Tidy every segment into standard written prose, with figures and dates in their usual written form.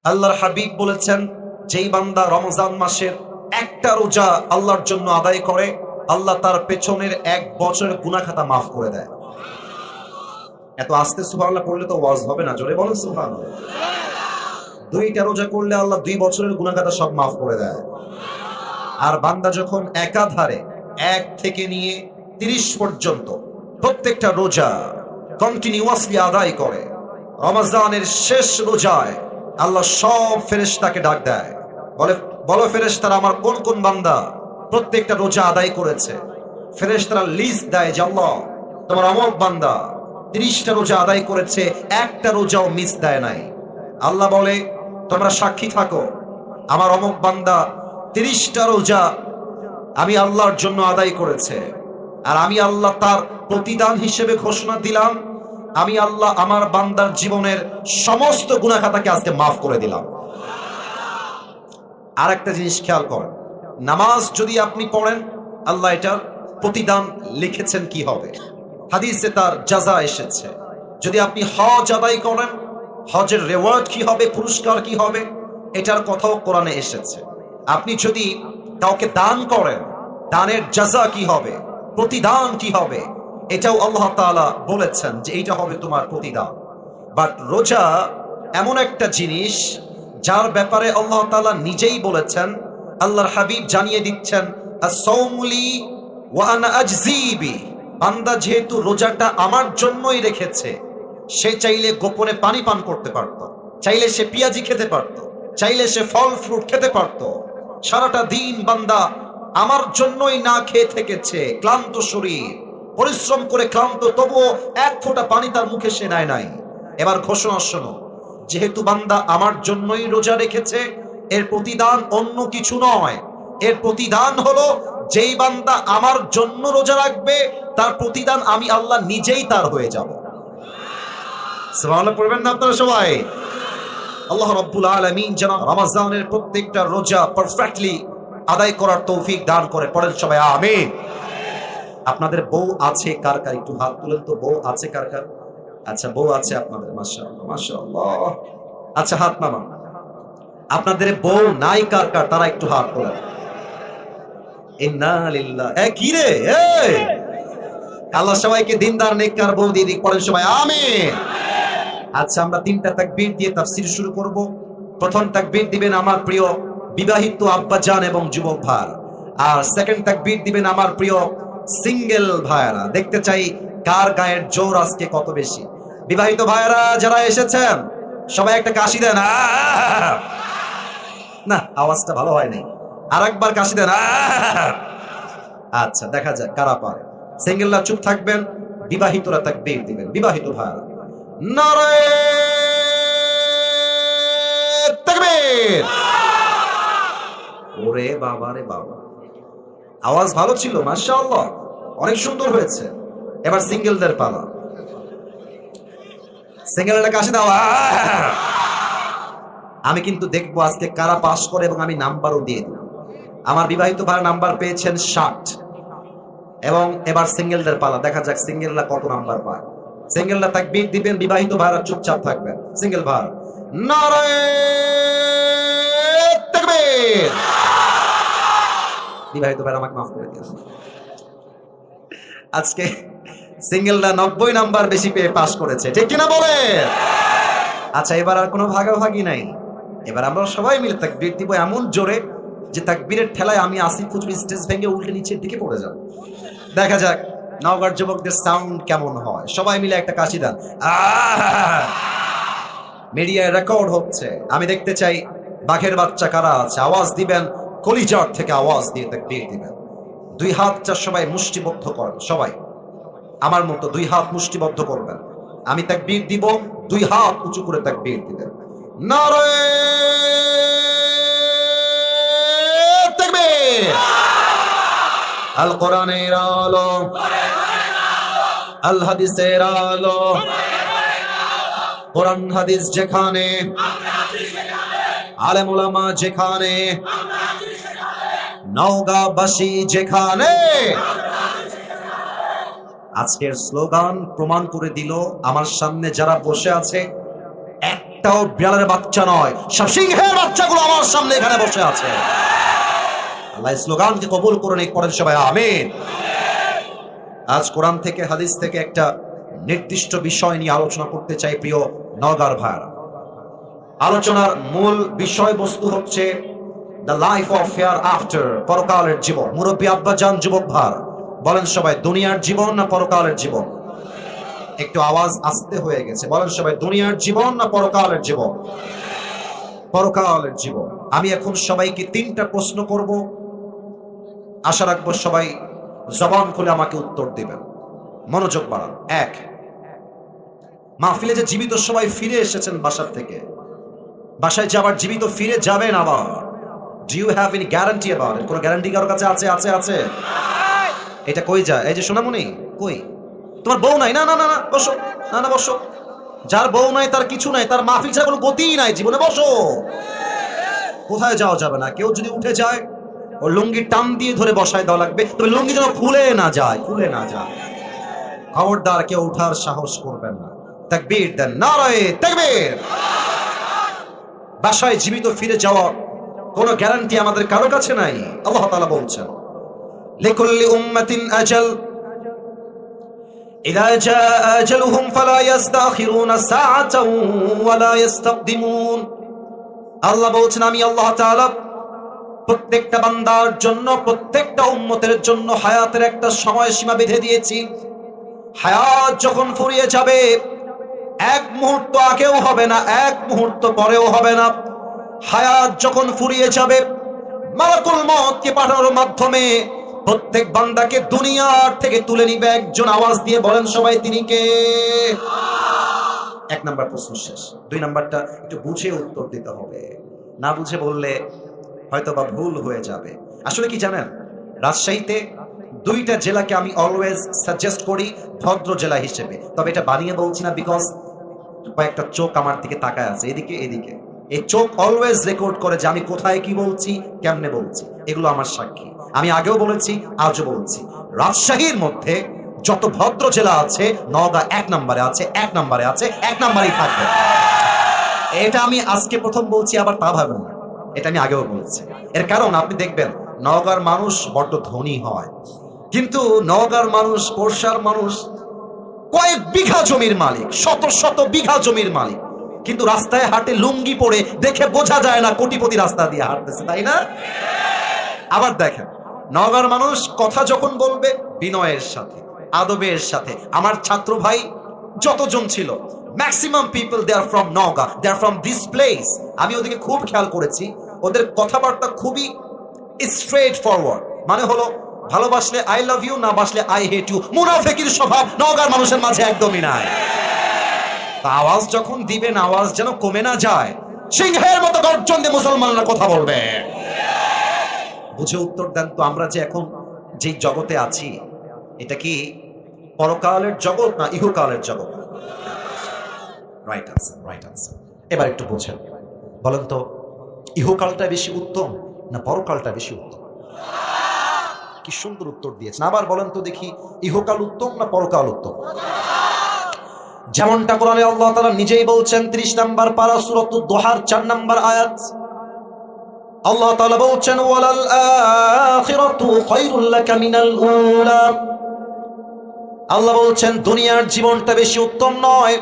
আল্লাহর হাবিব বলেছেন, যেই বান্দা রমজান মাসের একটা রোজা আল্লাহর জন্য আদায় করে, আল্লাহ তার পেছনের 1 বছরের গুনাহ খাতা মাফ করে দেয়। এত আস্তে সুবহানাল্লাহ পড়লে তো ওয়াজ হবে না, জোরে বলেন সুবহানাল্লাহ। 2টা রোজা করলে আল্লাহ 2 বছরের গুনাহ খাতা সব মাফ করে দেয়। আর বান্দা যখন একাধারে 1 থেকে নিয়ে 30 পর্যন্ত প্রত্যেকটা রোজা কন্টিনিউয়াসলি আদায় করে, রমজানের শেষ রোজায় আল্লাহ সব ফেরেশতাকে ডাক দেয়, বলো ফেরেশতারা আমার কোন কোন বান্দা প্রত্যেকটা রোজা আদায় করেছে। ফেরেশতারা লিস্ট দেয় যে আল্লাহ তোমার অমুক বান্দা 30টা রোজা আদায় করেছে, একটা রোজাও মিস দেয় নাই। আল্লাহ বলে তোমরা সাক্ষী থাকো, আমার অমুক বান্দা 30টা রোজা আমি আল্লাহর জন্য আদায় করেছে, আর আমি আল্লাহ তার প্রতিদান হিসেবে ঘোষণা দিলাম, আমি আল্লাহ আমার বান্দার জীবনের সমস্ত গুনাহ খাতাকে আজকে মাফ করে দিলাম। আর একটা জিনিস খেয়াল করেন, নামাজ যদি আপনি পড়েন আল্লাহ এটার প্রতিদান লিখেছেন কি হবে, হাদিসে তার জাযা এসেছে। যদি আপনি হজ আদায় করেন, হজের রিওয়ার্ড কি হবে, পুরস্কার কি হবে, এটার কথাও কোরআনে এসেছে। আপনি যদি কাউকে দান করেন, দানের জাযা কি হবে, প্রতিদান কি হবে, এটাও আল্লাহ তাআলা বলেছেন যে এইটা হবে তোমার প্রতিদান। বাট রোজা এমন একটা জিনিস যার ব্যাপারে আল্লাহ তাআলা নিজেই বলেছেন, আল্লাহর হাবিব জানিয়ে দিচ্ছেন, as-sawmu li wa ana ajzi bi। বান্দা যেহেতু রোজাটা আমার জন্যই রেখেছে, সে চাইলে গোপনে পানি পান করতে পারত, চাইলে সে পেঁয়াজি খেতে পারত, চাইলে সে ফল ফ্রুট খেতে পারত। সারাটা দিন বান্দা আমার জন্যই না খেয়ে থেকেছে, ক্লান্ত শরীর, পরিশ্রম করে ক্লান্ত, তবুও 1 ফোঁটা পানি তার মুখে সে নেয় নাই। এবার ঘোষণা শোনো, যেহেতু বান্দা আমার জন্যই রোজা রেখেছে, এর প্রতিদান অন্য কিছু নয়, এর প্রতিদান হলো যেই বান্দা আমার জন্য রোজা রাখবে, তার প্রতিদান আমি আল্লাহ নিজেই তার হয়ে যাব। সুবহানাল্লাহ পড়বেন না আপনারা সবাই? আল্লাহ রাব্বুল আলামিন যেন রমজানের প্রত্যেকটা রোজা পারফেক্টলি আদায় করার তৌফিক দান করে। পড়েন সবাই আমিন। আপনাদের বউ আছে কার কার, একটু হাত তুলেন তো, বউ আছে কার কার? আচ্ছা, বউ আছে আপনাদের, মাশাআল্লাহ মাশাআল্লাহ। আচ্ছা, হাত নামান। আপনাদের বউ নাই কার কার, তারা একটু হাত তোলেন। ইন্না লিল্লাহ। কি রে, আল্লাহ সবাইকে দিনদার নেককার বউ দিয়ে দিক। পড়েন সবাই আমিন। আচ্ছা, আমরা 3টা তাকবীর দিয়ে তাফসীর শুরু করব। প্রথম তাকবীর দিবেন আমার প্রিয় বিবাহিত আব্বাজান এবং যুবক ভাই, আর সেকেন্ড তাকবীর দিবেন আমার প্রিয় সিঙ্গেল ভাইরা। দেখতে চাই কার গায়ের জোর আজকে কত বেশি। বিবাহিত ভাইরা যারা এসেছেন সবাই একটা কাশি দেন। না, আওয়াজটা ভালো হয় নাই, আরেকবার কাশি দেন। আচ্ছা, দেখা যাক কারা পারে। সিঙ্গেলরা চুপ থাকবেন, বিবাহিতরা তাকবীর দিবেন। বিবাহিত ভাইরা নারে তাকবীর। ওরে বাবা রে বাবা, আওয়াজ ভালো ছিল, মাশাআল্লাহ, অনেক সুন্দর হয়েছে। এবার সিঙ্গেলদের পালা। সিঙ্গেলরা কাশি দাও। আমি কিন্তু দেখবো আজকে কারা পাস করে, এবং আমি নাম্বারও দিয়ে দেব। আমার বিবাহিত ভাইরা নাম্বার পেয়েছেন 60, এবং এবার সিঙ্গেলদের পালা। দেখা যাক সিঙ্গেলরা কত নাম্বার পায়। সিঙ্গেলরা তাকবীর দিবেন, বিবাহিত ভাইরা চুপচাপ থাকবেন। সিঙ্গেল ভাই নারে তাকবীর। বিবাহিত ভাইরা আমাকে মাফ করে দিন। আজকে সিঙ্গেলরা 90 নাম্বার বেশি পেয়ে পাস করেছে, ঠিক কিনা বলে? আচ্ছা, এবার আর কোনো ভাগাভাগি নাই। এবার আমরা সবাই মিলে তাকবীর দিব এমন জোরে যে তাকবীরের ঠেলায় আমি আসিফ হুজুর স্টেজ ভেঙে উল্টে নিচের দিকে পড়ে যাব। দেখা যাক নওগাঁর যুবকদের সাউন্ড কেমন হয়। সবাই মিলে একটা কাশি দেন। মিডিয়ায় রেকর্ড হচ্ছে, আমি দেখতে চাই বাঘের বাচ্চা কারা আছে। আওয়াজ দিবেন, কলিজার থেকে আওয়াজ দিয়ে তাকবীর দিবেন। 2 হাতটা সবাই মুষ্টিবদ্ধ করেন, সবাই আমার মতো 2 হাত মুষ্টিবদ্ধ করবেন। আমি তাকবীর দিব, 2 হাত উঁচু করে তাকবীর দিবেন। নারে তাকবীর। আল কোরআনের আলো, আল হাদিসের আলো, কোরআন হাদিস যেখানে, আলেম ওলামা যেখানে, নওগাঁবাসী যেখানে। আজকের স্লোগান প্রমাণ করে দিল, আমার সামনে যারা বসে আছে একটাও বিড়ালের বাচ্চা নয়, সব সিংহের বাচ্চাগুলো আমার সামনে এখানে বসে আছে। আল্লাহ স্লোগানকে কবুল করে নিক, পড়েন সবাই আমিন। আজ কোরআন থেকে হাদিস থেকে একটা নির্দিষ্ট বিষয় নিয়ে আলোচনা করতে চাই প্রিয় নওগাঁর ভাইরা। আলোচনার মূল বিষয়বস্তু হচ্ছে the life of hair after, পরকালের জীবন। মুরব্বী আব্বাজান, যুবক ভাই বলেন সবাই, দুনিয়ার জীবন না পরকালের জীবন? একটু আওয়াজ আস্তে হয়ে গেছে, বলেন সবাই, দুনিয়ার জীবন না পরকালের জীবন? পরকালের জীবন। আমি এখন সবাইকে 3টা প্রশ্ন করব, আশা রাখবো সবাই জবান খুলে আমাকে উত্তর দিবেন। মনোযোগ বাড়ান। 1, মাহফিলে যে জীবিত সবাই ফিরে এসেছেন বাসার থেকে, বাসায় যে আবার জীবিত ফিরে যাবেন আবার, do you have any guarantee about it? কোনো গ্যারান্টি কারোর কাছে আছে? আছে আছে। এটা কই যায়? এই যে সোনামণি, কই তোমার বউ নাই? না না না না, বসো, না না বসো। যার বউ নাই তার কিছু নাই, তার মাহফিল ছাড়া কোনো গতিই নাই জীবনে, বসো। কোথায় যাওয়া যাবে না। কেউ যদি উঠে যায় ও লুঙ্গি টান দিয়ে ধরে বসায় দেওয়া লাগবে, তবে লুঙ্গি যেন খুলে না যায়, খুলে না যায়। খবরদার কেউ উঠার সাহস করবেন না। তাকবীর দেন, নারায়ে তাকবীর। বাসায় জীবিত ফিরে যাওয়া কোনো গ্যারান্টি আমাদের কারো কাছে নাই। আল্লাহ তাআলা বলছেন, লিকুল্লি উম্মাতিন আজাল ইযা জাআ আজালুহুম ফালা ইস্তাখিরুনা সাআতাও ওয়ালা ইস্তাকদিমুন। আল্লাহ বলছেন, আমি আল্লাহ তাআলা প্রত্যেকটা বান্দার জন্য, প্রত্যেকটা উম্মতের জন্য হায়াতের একটা সময়সীমা বেঁধে দিয়েছি। হায়াত যখন ফুরিয়ে যাবে, এক মুহূর্ত আগেও হবে না, এক মুহূর্ত পরেও হবে না। হায়াত যখন ফুরিয়ে যাবে, মালাকুল মউতকে পাঠানোর মাধ্যমে প্রত্যেক বান্দাকে দুনিয়ার থেকে তুলে নিবে একজন। আওয়াজ দিয়ে বলেন সবাই, তিনি কে? 1 নাম্বার প্রশ্ন শেষ। 2 নাম্বারটা একটু বুঝে উত্তর দিতে হবে, না বুঝে বললে হয়তো বা ভুল হয়ে যাবে। আসলে কি জানেন, রাজশাহীতে 2টা জেলাকে আমি অলওয়েজ সাজেস্ট করি ভদ্র জেলা হিসেবে। তবে এটা বানিয়ে বলছি না, বিকজ কয়েকটা চোখ আমার দিকে তাকায় আছে, এদিকে এদিকে। এই চোখ অলওয়েজ রেকর্ড করে যে আমি কোথায় কি বলছি, কেমনে বলছি। এগুলো আমার সাক্ষী। আমি আগেও বলেছি, আজও বলছি, রাজশাহীর মধ্যে যত ভদ্র জেলা আছে, নওগাঁ 1 নম্বরে আছে, 1 নম্বরে আছে, 1 নম্বরেই থাকবে। এটা আমি আজকে প্রথম বলছি, আবার তা ভাবেন না, এটা আমি আগেও বলেছি। এর কারণ আপনি দেখবেন, নওগাঁর মানুষ বড্ড ধনী হয়, কিন্তু নওগাঁর মানুষ, পোরশার মানুষ কয়েক বিঘা জমির মালিক, শত শত বিঘা জমির মালিক, কিন্তু রাস্তায় হাঁটে লুঙ্গি পরে, দেখে বোঝা যায় না কোটিপতি রাস্তা দিয়ে হাঁটতেছে, তাই না? আবার দেখেন, নওগাঁর মানুষ কথা যখন বলবে বিনয়ের সাথে, আদবের সাথে। আমার ছাত্র ভাই যতজন ছিল, maximum people they are from Naogaon, they are from this place. আমি ওদেরকে খুব খেয়াল করেছি, ওদের কথাবার্তা খুবই স্ট্রেট ফরওয়ার্ড। মানে হলো, ভালোবাসলে আই লাভ ইউ, না বাসলে আই হেট ইউ। মুনাফিকের স্বভাব নওগাঁর মানুষের মাঝে একদমই নাই। তা আওয়াজ যখন দিবেন, আওয়াজ যেন কমে না যায়, সিংহের মতো গর্জন দিয়ে মুসলমানরা কথা বলবে। বুঝে উত্তর দেন তো, আমরা যে এখন যেই জগতে আছি, এটা কি পরকালের জগৎ না ইহকালের জগৎ? Right answer, right answer. এবার একটু বোঝেন, বলেন তো, ইহকালটা বেশি উত্তম না পরকালটা বেশি উত্তম? কি সুন্দর উত্তর দিয়েছেন। আবার বলেন তো দেখি, ইহকাল উত্তম না পরকাল উত্তম? যেমনটা কোরআনে আল্লাহ তাআলা নিজেই বলছেন, 30 নম্বর পারা সূরাতুদ দুহার 4 নম্বর আয়াত। আল্লাহ তাআলা বলছেন, ওয়ালাল আখিরাতু খায়রুল লাকা মিনাল উলা। আল্লাহ বলছেন, দুনিয়ার জীবনটা বেশি উত্তম নয়,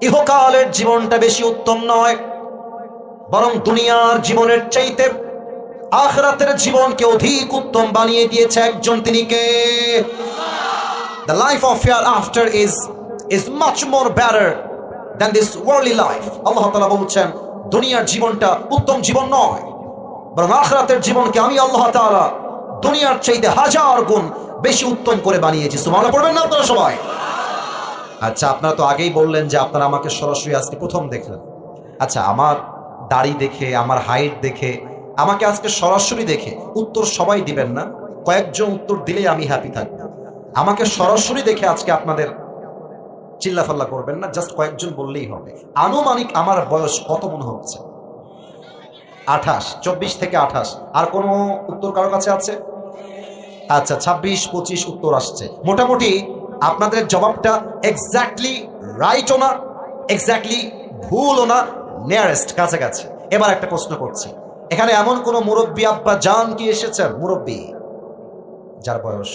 ইহকালের জীবনটা বেশি উত্তম নয়, বরং দুনিয়ার জীবনের চাইতে আখিরাতের জীবনকে অধিক উত্তম বানিয়ে দিয়েছে একজন, তিনি কে? The life of hereafter is much more better than this worldly life. আল্লাহ তাআলা বলছেন, দুনিয়ার জীবনটা উত্তম জীবন নয়, বরং আখিরাতের জীবনকে আমি আল্লাহ তাআলা দুনিয়ার চাইতে 1000 গুণ বেশি উত্তম করে বানিয়েছি। সুবহানাল্লাহ পড়বেন না আপনারা সবাই? আচ্ছা, আপনারা তো আগেই বললেন যে আপনারা আমাকে সরাসরি আজকে প্রথম দেখলেন। আচ্ছা, আমার দাড়ি দেখে, আমার হাইট দেখে, আমাকে আজকে সরাসরি দেখে উত্তর সবাই দিবেন না, কয়েকজন উত্তর দিলেই আমি হ্যাপি থাকব। আমাকে সরাসরি দেখে আজকে আপনাদের চিল্লাফাল্লা করবেন না, জাস্ট কয়েকজন বললেই হবে। আনুমানিক আমার বয়স কত মনে হচ্ছে? 28, 24 থেকে 28। আর কোনো উত্তর কারোর কাছে আছে? আচ্ছা, 26, 25 উত্তর আসছে। মোটামুটি আপনাদের জবাবটা এক্স্যাক্টলি রাইটও না, এক্স্যাক্টলি ভুলও না, নিয়ারেস্ট, কাছাকাছি। এবার একটা প্রশ্ন করছি, এখানে এমন কোন মুরব্বী আব্বা জান কি এসেছেন, মুরব্বী যার বয়স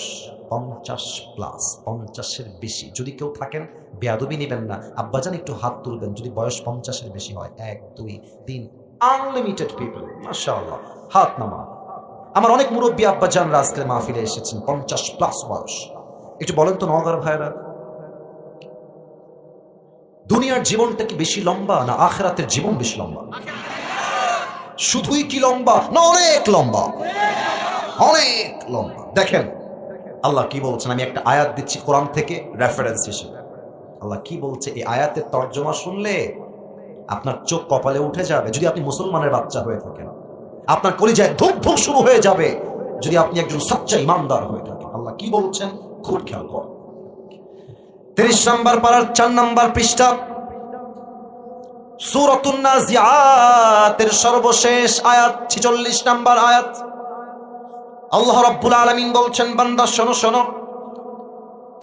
50+, 50-এর বেশি? যদি কেউ থাকেন বেয়াদবি নেবেন না, আব্বাজান একটু হাত তুলবেন যদি বয়স 50-এর বেশি হয়। 1 2 3, আনলিমিটেড পিপল, মাশাআল্লাহ, হাত নামা। আমার অনেক মুরব্বী আব্বাজানরা আজকে মাহফিলে এসেছেন, 50+ বয়স। একটু বলেন তো নওগাঁর ভাইরা, দুনিয়ার জীবনটা কি বেশি লম্বা না আখিরাতের জীবন বেশি লম্বা? শুধুই কি লম্বা না অনেক লম্বা? অনেক লম্বা। দেখেন আল্লাহ কি বলছেন, আমি একটা আয়াত দিচ্ছি কোরআন থেকে রেফারেন্স হিসেবে। আল্লাহ কি বলছে, এই আয়াতের তর্জমা শুনলে আপনার চোখ কপালে উঠে যাবে যদি আপনি মুসলমানের বাচ্চা হয়ে থাকেন, আপনার কলিজায় ধুক ধুক শুরু হয়ে যাবে যদি আপনি একজন সচ্চা ইমানদার হয়ে থাকেন। আল্লাহ কি বলছেন খুব খেয়াল কর। 30 নম্বর পারার 4 নম্বর পৃষ্ঠা, সূরাতুন নাজিআতের সর্বশেষ আয়াত, 46 নম্বর আয়াত। আল্লাহ রাব্বুল আলামিন বলছেন, বান্দা শোনো শোনো,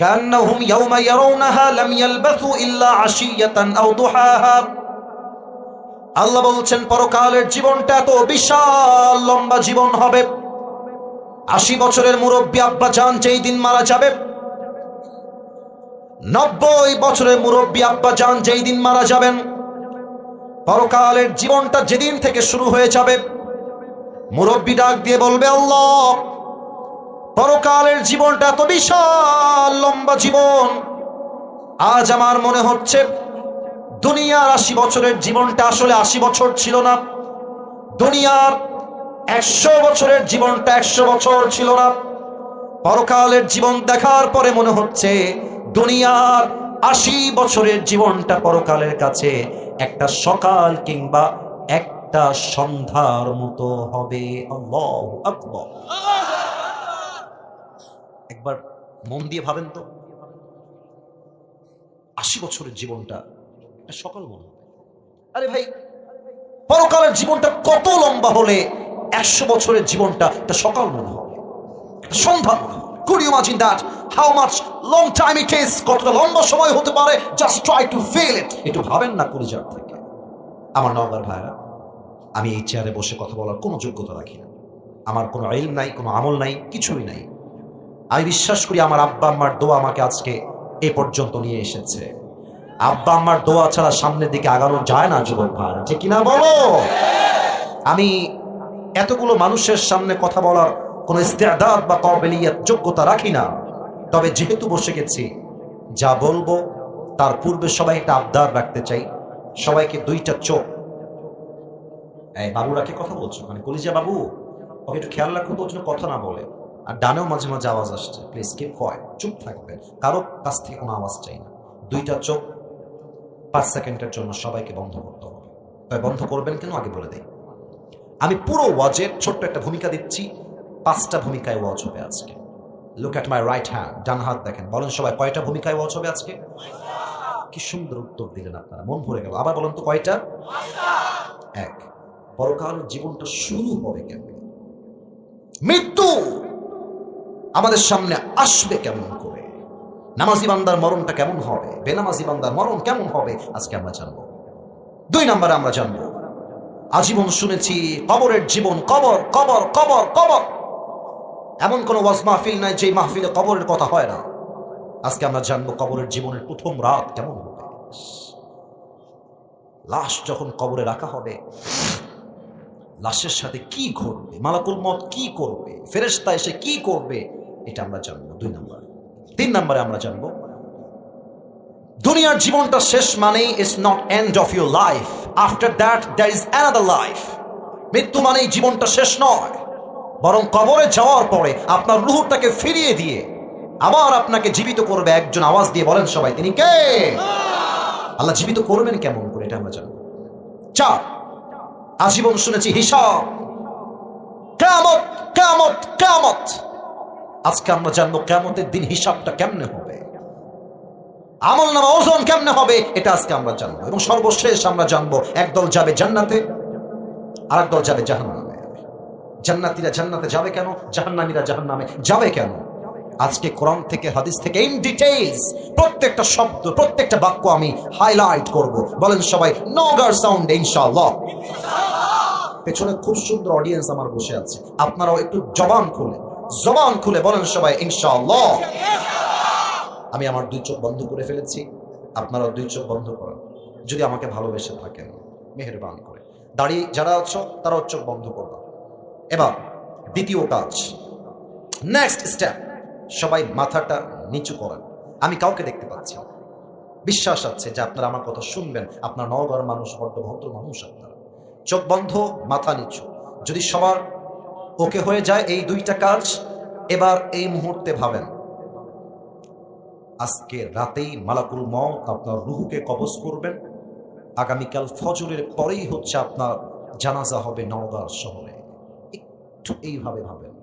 কান্নাহুম ইয়াওমা ইয়ারাউনাহা লাম ইয়ালবাসু ইল্লা আশিয়াতান আও দুহাহা। আল্লাহ বলছেন পরকালের জীবনটা এত বিশাল লম্বা জীবন হবে। 80 বছরের মুরব্বী আব্বা জান যেই দিন মারা যাবে, 90 বছরের মুরব্বী আব্বা জান যেই দিন মারা যাবেন, পরকালের জীবনটা যেদিন থেকে শুরু হয়ে যাবে, মুরব্বী ডাক দিয়ে বলবে, আল্লাহ পরকালের জীবনটা এত বিশাল লম্বা জীবন, আজ আমার মনে হচ্ছে দুনিয়ার 80 বছরের জীবনটা আসলে 80 বছর ছিল না, দুনিয়ার 100 বছরের জীবনটা 100 বছর ছিল না। পরকালের জীবন দেখার পরে মনে হচ্ছে দুনিয়ার 80 বছরের জীবনটা পরকালের কাছে একটা সকাল কিংবা একটা সন্ধ্যার মতো হবে। আল্লাহু আকবার। একবার মন দিয়ে ভাবেন তো, 80 বছরের জীবনটা একটা সকাল মনে হবে। আরে ভাই, পরকালের জীবনটা কত লম্বা হলে 100 বছরের জীবনটা একটা সকাল মনে হবে, একটা সন্ধ্যা মনে হবে? Could you imagine that? How much long time it is? কতটা লম্বা সময় হতে পারে? Just try to feel it. একটু ভাবেন না কলিজার থেকে। আমার নওগাঁর ভাইরা, আমি এই চেয়ারে বসে কথা বলার কোনো যোগ্যতা রাখি না, আমার কোনো ইলম নাই, কোনো আমল নাই, কিছুই নাই। আমি বিশ্বাস করি আমার আব্বা আম্মার দোয়া আমাকে আজকে এ পর্যন্ত নিয়ে এসেছে। আব্বা আম্মার দোয়া ছাড়া সামনের দিকে আগানো যায় না যুবক ভাইরা, ঠিক কিনা বলো? আমি এতগুলো মানুষের সামনে কথা বলার কোনো ইস্তেদাদ বা কাবিলিয়ত, যোগ্যতা রাখি না। তবে যেহেতু বসে গেছি, যা বলবো তার পূর্বে সবাই একটা আবদার রাখতে চাই, সবাইকে 2টা চোখ। এই বাবুরা কি কথা বলছো, মানে কলিজা বাবু, ওকে একটু খেয়াল রাখুন তো যেন কথা না বলে। আর ডানেও মাঝে মাঝে আওয়াজ আসছে, প্লিজ কিপ কোয়াইট, চুপ থাকবেন, কারো কাছ থেকে কোনো আওয়াজ চাই না। 2টা চোখ 5 সেকেন্ডের জন্য সবাইকে বন্ধ করতে হবে। তবে বন্ধ করবেন কেন আগে বলে দেই, আমি পুরো ওয়াজের ছোট্ট একটা ভূমিকা দিচ্ছি, 5টা ভূমিকায় ওয়াজ হবে আজকে। Look at my right hand, ডান হাত দেখেন, বলেন সবাই কয়টা ভূমিকায় ওয়াজ হবে আজকে? কি সুন্দর উত্তর দিলেন আপনারা, মন ভরে গেল। আবার বলেন তো কয়টা? 1, পরকালের জীবনটা শুরু হবে কেমন? মৃত্যু আমাদের সামনে আসবে কেমন করে? নামাজি বান্দার মরণটা কেমন হবে? বেনামাজি বান্দার মরণ কেমন হবে? আজকে আমরা জানবো। 2 নম্বরে আমরা জানবো, আজীবন শুনেছি কবরের জীবন, কবর কবর কবর কবর। এমন কোন ওয়াজ মাহফিল নাই যে মাহফিলে কবরের কথা হয় না। আজকে আমরা জানবো কবরের জীবনের প্রথম রাত কেমন হবে। লাশ যখন কবরে রাখা হবে, লাশের সাথে কি ঘটবে, মালাকুল মউত কি করবে, ফেরেশতা এসে কি করবে, এটা আমরা জানবো 2 নম্বরে। 3 নম্বরে আমরা জানবো, দুনিয়ার জীবনটা শেষ মানে is not end of your life, after that there is another life. মৃত্যু মানেই জীবনটা শেষ নয়, বরং কবরে যাওয়ার পরে আপনার রূহটাকে ফিরিয়ে দিয়ে আবার আপনাকে জীবিত করবে একজন। আওয়াজ দিয়ে বলেন সবাই, তিনি কে? আল্লাহ জীবিত করবেন কেমন করে, এটা আমরা জানবো। 4, আজীবন শুনেছি হিসাব, কিয়ামত কিয়ামত কিয়ামত। আজকে আমরা জানবো কিয়ামতের দিন হিসাবটা কেমনে হবে, আমলনামা ওজন কেমনে হবে, এটা আজকে আমরা জানবো। এবং সর্বশেষ আমরা জানবো, একদল যাবে জান্নাতে, আর একদল যাবে জাহান্নামে। জান্নাতীরা জান্নাতে যাবে কেন, জাহান্নামীরা জাহান্নামে যাবে কেন? আজকে কোরআন থেকে হাদিস থেকে ইন ডিটেইলস প্রত্যেকটা শব্দ প্রত্যেকটা বাক্য আমি হাইলাইট করব। বলেন সবাই নওগাঁর সাউন্ড ইনশাআল্লাহ। পেছনে খুব সুন্দর অডিয়েন্স আমার বসে আছে, আপনারাও একটু জবান খুলে বলেন সবাই ইনশাআল্লাহ। আমি আমার দুই চোখ বন্ধ করে ফেলেছি, আপনারাও দুই চোখ বন্ধ করেন যদি আমাকে ভালোবেসে থাকেন, মেহেরবানি করে। দাঁড়িয়ে যারা আছো তারাও চোখ বন্ধ করবা। এবার দ্বিতীয় কাজ, নেক্সট স্টেপ, সবাই মাথাটা নিচু করেন। আমি কাউকে দেখতে পাচ্ছি না, বিশ্বাস আছে যে আপনারা আমার কথা শুনবেন। আপনার নওগাঁর মানুষ, বড্ড ভদ্র মানুষ আপনারা। চোখ বন্ধ, মাথা নিচু। যদি সবার ওকে হয়ে যায় এই দুইটা কাজ, এবার এই মুহূর্তে ভাবেন আজকে রাতেই মালাকুল মউত আপনার রুহুকে কবজ করবেন। আগামীকাল ফজরের পরেই হচ্ছে আপনার জানাজা হবে নওগাঁ শহরে। একটু এইভাবে ভাবেন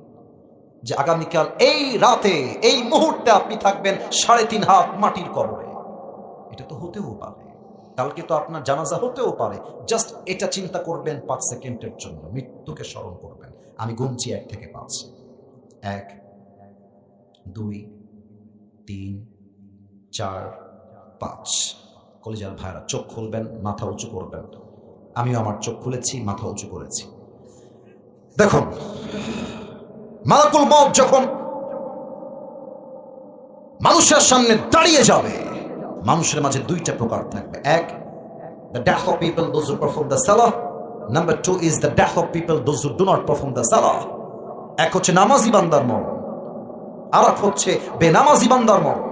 যে আগামীকাল এই রাতে এই মুহূর্তে আপনি থাকবেন 3.5 হাত মাটির কবরে। এটা তো হতেও পারে, কালকে তো আপনার জানাজা হতেও পারে। জাস্ট এটা চিন্তা করবেন 5 সেকেন্ডের জন্য, মৃত্যুকে স্মরণ করবেন। আমি গুনছি 1 থেকে 5। 1, 2, 3, 4, 5। কলিজার ভাইরা চোখ খুলবেন, মাথা উঁচু করবেন। আমিও আমার চোখ খুলেছি, মাথা উঁচু করেছি। দেখুন, মালাকুল মউত যখন মানুষের সামনে দাঁড়িয়ে যাবে, মানুষের মাঝে দুইটা প্রকার থাকবে। 1, the death of people those who perform the salah. Number 2 is the death of people those who do not perform the salah. এক হচ্ছে নামাজি বান্দার মরণ, আর এক হচ্ছে বেনামাজি বান্দার মরণ।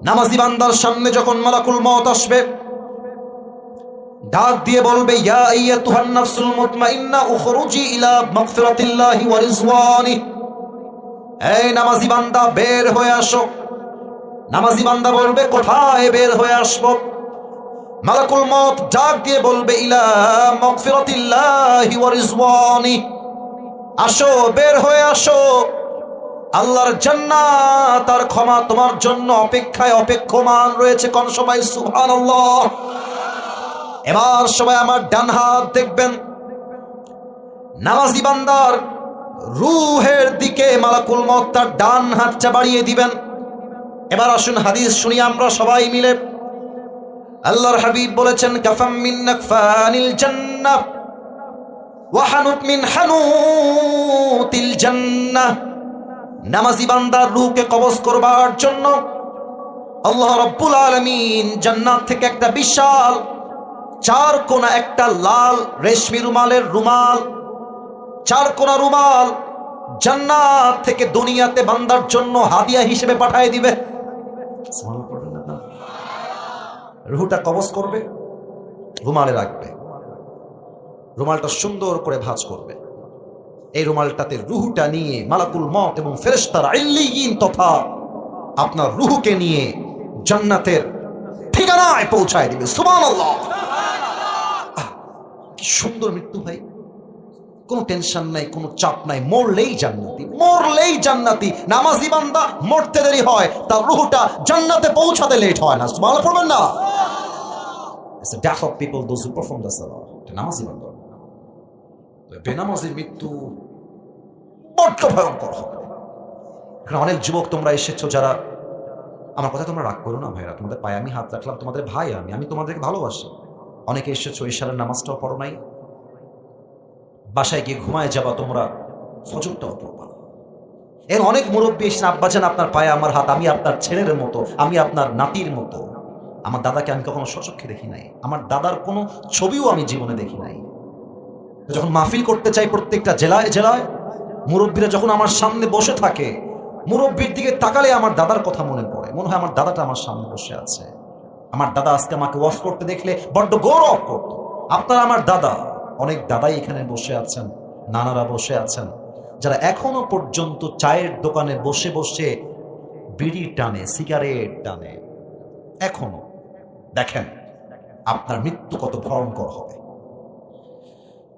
নামাজি বান্দার সামনে যখন মালাকুল মউত আসবে, ডাক দিয়ে বলবে, ইয়া আইয়াতুহান নাফসুল মুতমাইন্না উখরুজি ইলা মাগফিরাতিল্লাহি ওয়া রিজওয়ানি। এই নামাজি বান্দা, বের হয়ে আসো। নামাজি বান্দা বলবে, কোথায় বের হয়ে আসবো? মালাকুল মউত ডাক দিয়ে বলবে, ইলা মাগফিরাতিল্লাহি ওয়া রিজওয়ানি। আসো, বের হয়ে আসো। আল্লাহর জান্নাত আর ক্ষমা তোমার জন্য অপেক্ষায় অপেক্ষমান রয়েছে। কোন সবাই সুবহানাল্লাহ। এবার সবাই আমার ডান হাত দেখবেন। নামাজি বান্দার রূহের দিকে মালাকুল মউত তার ডান হাতটা বাড়িয়ে দিবেন। এবার আসুন হাদিস শুনি আমরা সবাই মিলে। আল্লাহর হাবিব বলেছেন, কাফাম মিন নাকফানিল জান্নাহ ওয়া হানুত মিন হানুতিল জান্নাহ। নামাজি বান্দার রূহকে কবজ করবার জন্য আল্লাহ রাব্বুল আলামিন জান্নাত থেকে একটা বিশাল 4 কোনা একটা লাল রেশমি রুমালের রুমাল, 4 কোনা রুমাল জান্নাত থেকে দুনিয়াতে বান্দার জন্য হাদিয়া হিসেবে পাঠিয়ে দিবে। রুহটা কবজ করবে, রুমালে রাখবে, রুমালটা সুন্দর করে ভাঁজ করবে। এই রুমালটাতে রুহটা নিয়ে মালাকুল মউত এবং ফেরেশতারা ইল্লিয়িন তথা আপনার রুহকে নিয়ে জান্নাতের ঠিকানায় পৌঁছায় দিবে। সুবহানাল্লাহ। কি সুন্দর মৃত্যু ভাই, কোনো টেনশন নাই, কোনো চাপ নাই, মরলেই জান্নাতি, মরলেই জান্নাতি। নামাজি বান্দা মরতে দেরি হয়, তার রুহটা জান্নাতে পৌঁছাতে লেট হয় না। সুবহানাল্লাহ পড়বেন না? It's the death of people those who perform the salah. নামাজি বান্দা। বেনামাজির মৃত্যু বড্ড ভয়ঙ্কর হবে। এখানে অনেক যুবক তোমরা এসেছো যারা, আমার কথা তোমরা রাগ করো না ভাইরা, তোমাদের পায়ে আমি হাত রাখলাম, তোমাদের ভাই আমি তোমাদেরকে ভালোবাসি। অনেকে এসেছো ইশারের নামাজটাও পড়ো নাই, বাসায় গিয়ে ঘুমায় যাবা তোমরা, ফজরটাও পড়বা না। এর অনেক মুরব্বী এসে, আব্বাজান আপনার পায়ে আমার হাত, আমি আপনার ছেলের মতো, আমি আপনার নাতির মতো। আমার দাদাকে আমি কখনো স্বচক্ষে দেখি নাই, আমার দাদার কোনো ছবিও আমি জীবনে দেখি নাই। যখন মাহফিল করতে চাই প্রত্যেকটা জেলায় জেলায়, মুরব্বীরা যখন আমার সামনে বসে থাকে, মুরব্বীর দিকে তাকালে আমার দাদার কথা মনে পড়ে, মনে হয় আমার দাদাটা আমার সামনে বসে আছে। আমার দাদা আজকে আমাকে ওয়াজ করতে দেখলে বড্ড গৌরব করত। আপনারা আমার দাদা, অনেক দাদাই এখানে বসে আছেন, নানারা বসে আছেন, যারা এখনো পর্যন্ত চায়ের দোকানে বসে বসে বিড়ি টানে, সিগারেট টানে। এখনো দেখেন আপনার মৃত্যু কত ভয়ঙ্কর হবে।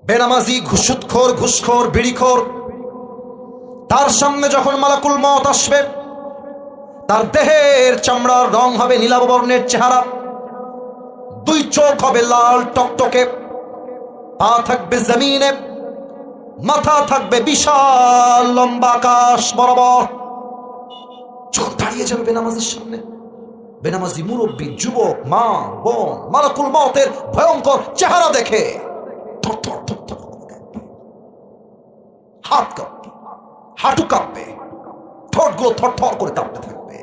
বেনামাজি, ঘুষখোর, ঘুষখোর, বিড়িখোর, তার সামনে যখন মালাকুল মউত আসবে, তার দেহের চামড়ার রং হবে নীলাভ বর্ণের চেহারা, 2 চোখ হবে লাল টকটকে, পা থাকবে জমিনে, মাথা থাকবে বিশাল লম্বা আকাশ বরাবর। যখন দাঁড়িয়ে যাবে বেনামাজির সামনে, বেনামাজি মুরব্বী, যুবক, মা, বোন, মালাকুল মউতের ভয়ঙ্কর চেহারা দেখে থরথর থরথর করে কাঁপবে, হাত কাঁপবে, হাঁটু কাঁপবে, ঠোঁটগুলো থরথর করে কাঁপতে থাকবে।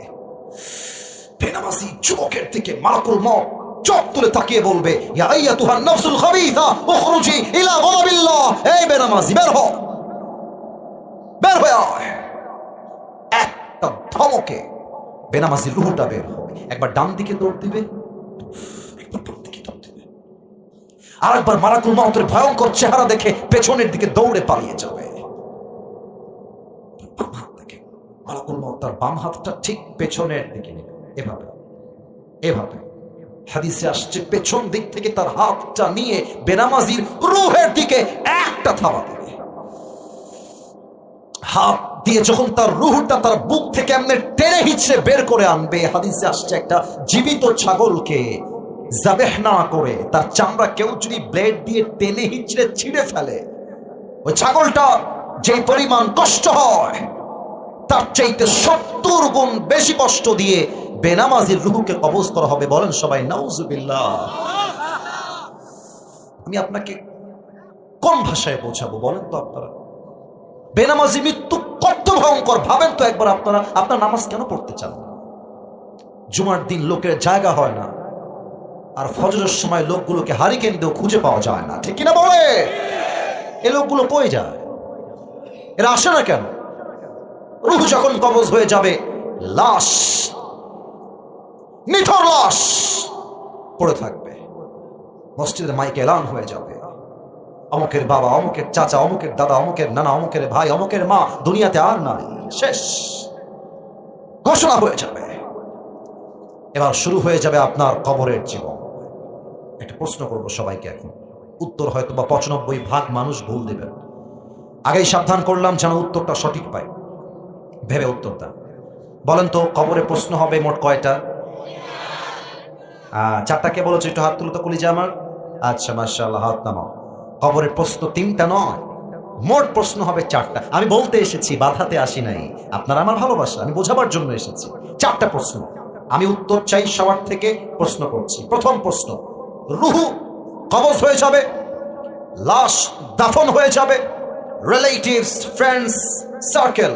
বেনামাজি যুবকের দিকে মালাকুল মউত চোখ তুলে তাকিয়ে বলবে, ইয়া আইয়াতুহান নাফসুল খাবিসা উখরুজি ইলা গাদাবিল্লাহ, এই বেনামাজি বের হ, বের হয়ে আয়। একটা ধমকে বেনামাজির রূহটা বের হবে। একবার ডান দিকে দৌড় দিবে, একবার বাম দিকে দৌড় দিবে, আর একবার মালাকুল মউতের ভয়ঙ্কর চেহারা দেখে পেছনের দিকে দৌড়ে পালিয়ে যাবে। বাম হাত দেখে মালাকুল মউত তার বাম হাতটা ঠিক পেছনের দিকে নেবে, এভাবে এভাবে। হাদিসে আসছে পেছন দিক থেকে তার হাতটা নিয়ে বেনামাজির রূহের দিকে একটা থাবা দেবে। হাত দিয়ে যখন তার রূহটা তার বুক থেকে এমনি টেনে হিচড়ে বের করে আনবে, হাদিসে আসছে একটা জীবিত ছাগলকে যাবেহ না করে তার চামড়া কেউ যদি ব্লেড দিয়ে টেনে হিচড়ে ছিঁড়ে ফেলে, ওই ছাগলটা যে পরিমাণ কষ্ট হয় তার চাইতে 70 গুণ বেশি কষ্ট দিয়ে বেনামাজির রূহকে কবজ করা হবে। বলেন সবাই নাউজুবিল্লাহ। আমি আপনাকে কোন ভাষায় বোঝাবো বলেন তো আপনারা? বেনামাজি মৃত্যু কত ভয়ঙ্কর ভাবেন তো একবার আপনারা। আপনার নামাজ কেন পড়তে চান না? জুমার দিন লোকের জায়গা হয় না, আর ফজরের সময় লোকগুলোকে হারিকেন দিয়েও খুঁজে পাওয়া যায় না, ঠিক কিনা বলে? এই লোকগুলো কই যায়? এরা আসে না কেন? রূহ যখন কবজ হয়ে যাবে, লাশ, নিথর লাশ পড়ে থাকবে, মসজিদের মাইকে এলান হয়ে যাবে, অমুকের বাবা, অমুকের চাচা, অমুকের দাদা, অমুকের নানা, অমুকের ভাই, অমুকের মা দুনিয়াতে আর নাই, শেষ ঘোষণা হয়ে যাবে। এবার শুরু হয়ে যাবে আপনার কবরের জীবন। একটা প্রশ্ন করবো সবাইকে এখন, উত্তর হয়তো বা 95% মানুষ ভুল দেবেন। আগেই সাবধান করলাম যেন উত্তরটা সঠিক পাই, ভেবে উত্তর দেন। বলেন তো কবরে প্রশ্ন হবে মোট কয়টা? 4টা। কে বলেছে একটু হাত তুলো তো কলিজা আমার। আচ্ছা মাশাআল্লাহ, হাত নামাও। কবরের প্রশ্ন 3টা নয়, মোট প্রশ্ন হবে 4টা। আমি বলতে এসেছি, বাধাতে আসি নাই। আপনারা আমার ভালোবাসা, আমি বোঝাবার জন্য এসেছি। 4টা প্রশ্ন, আমি উত্তর চাই সবার থেকে। প্রশ্ন করছি। প্রথম প্রশ্ন, রূহ কবজ হয়ে যাবে, লাশ দাফন হয়ে যাবে, রিলেটিভস, ফ্রেন্ডস, সার্কেল,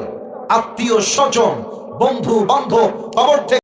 আত্মীয় স্বজন, বন্ধু বান্ধব কবর থেকে